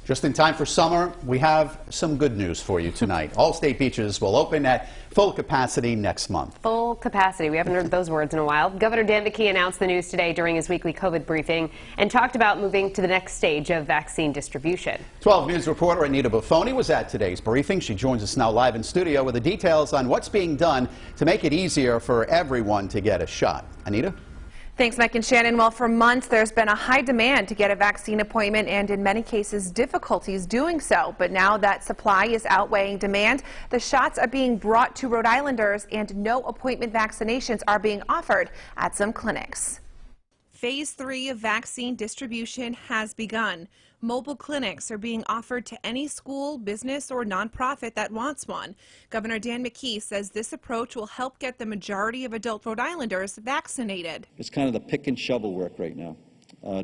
Just in time for summer, we have some good news for you tonight. All state beaches will open at full capacity next month. Full capacity. We haven't heard those words in a while. Governor Dan McKee announced the news today during his weekly COVID briefing and talked about moving to the next stage of vaccine distribution. 12 News reporter Anita Buffoni was at today's briefing. She joins us now live in studio with the details on what's being done to make it easier for everyone to get a shot. Anita? Thanks, Mike and Shannon. Well, for months, there's been a high demand to get a vaccine appointment and in many cases difficulties doing so. But now that supply is outweighing demand, the shots are being brought to Rhode Islanders and no appointment vaccinations are being offered at some clinics. Phase 3 of vaccine distribution has begun. Mobile clinics are being offered to any school, business, or nonprofit that wants one. Governor Dan McKee says this approach will help get the majority of adult Rhode Islanders vaccinated. It's kind of the pick and shovel work right now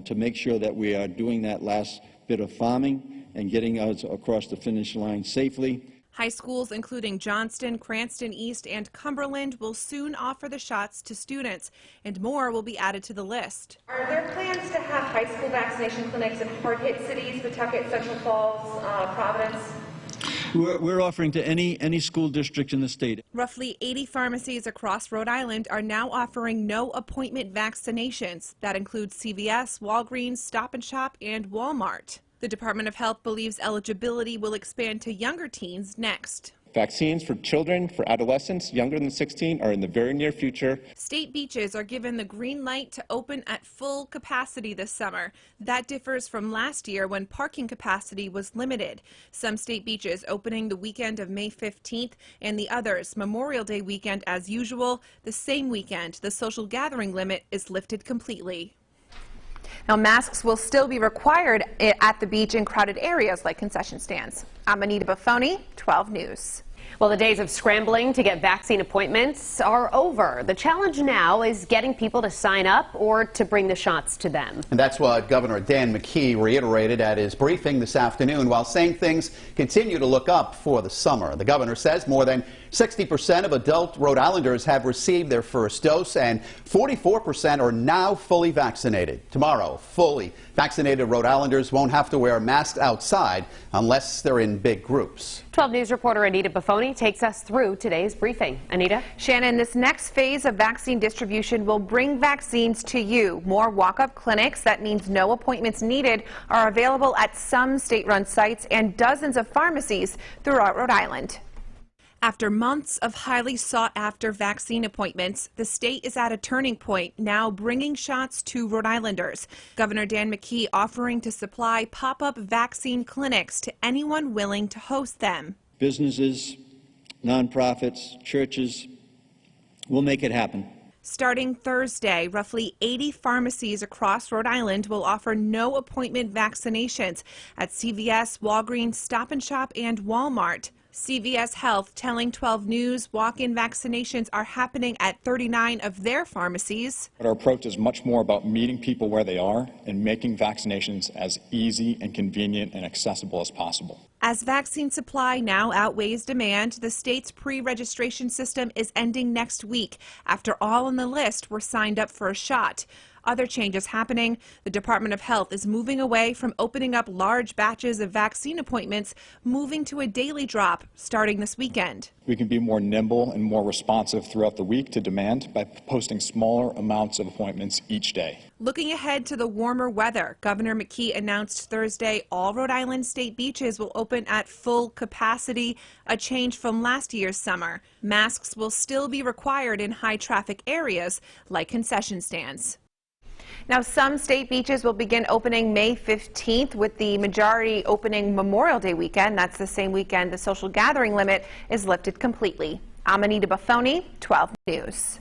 to make sure that we are doing that last bit of farming and getting us across the finish line safely. High schools including Johnston, Cranston East, and Cumberland will soon offer the shots to students, and more will be added to the list. Are there plans to have high school vaccination clinics in hard-hit cities, Pawtucket, Central Falls, Providence? We're offering to any school district in the state. Roughly 80 pharmacies across Rhode Island are now offering no appointment vaccinations. That includes CVS, Walgreens, Stop & Shop, and Walmart. The Department of Health believes eligibility will expand to younger teens next. Vaccines for children, for adolescents younger than 16 are in the very near future. State beaches are given the green light to open at full capacity this summer. That differs from last year when parking capacity was limited. Some state beaches opening the weekend of May 15th and the others Memorial Day weekend as usual. The same weekend, the social gathering limit is lifted completely. Now, masks will still be required at the beach in crowded areas like concession stands. I'm Anita Buffoni, 12 News. Well, the days of scrambling to get vaccine appointments are over. The challenge now is getting people to sign up or to bring the shots to them. And that's what Governor Dan McKee reiterated at his briefing this afternoon while saying things continue to look up for the summer. The governor says more than 60% of adult Rhode Islanders have received their first dose and 44% are now fully vaccinated. Tomorrow, fully vaccinated Rhode Islanders won't have to wear masks outside unless they're in big groups. 12 News reporter Anita Buffoni takes us through today's briefing. Anita? Shannon, this next phase of vaccine distribution will bring vaccines to you. More walk-up clinics, that means no appointments needed, are available at some state-run sites and dozens of pharmacies throughout Rhode Island. After months of highly sought-after vaccine appointments, the state is at a turning point, now bringing shots to Rhode Islanders. Governor Dan McKee offering to supply pop-up vaccine clinics to anyone willing to host them. Businesses, nonprofits, churches, we'll make it happen. Starting Thursday, roughly 80 pharmacies across Rhode Island will offer no appointment vaccinations at CVS, Walgreens, Stop & Shop, and Walmart. CVS Health telling 12 News walk-in vaccinations are happening at 39 of their pharmacies. Our approach is much more about meeting people where they are and making vaccinations as easy and convenient and accessible as possible. As vaccine supply now outweighs demand, the state's pre-registration system is ending next week after all on the list were signed up for a shot. Other changes happening. The Department of Health is moving away from opening up large batches of vaccine appointments, moving to a daily drop starting this weekend. We can be more nimble and more responsive throughout the week to demand by posting smaller amounts of appointments each day. Looking ahead to the warmer weather, Governor McKee announced Thursday all Rhode Island state beaches will open at full capacity, a change from last year's summer. Masks will still be required in high-traffic areas like concession stands. Now, some state beaches will begin opening May 15th, with the majority opening Memorial Day weekend. That's the same weekend the social gathering limit is lifted completely. I'm Anita Buffoni, 12 News.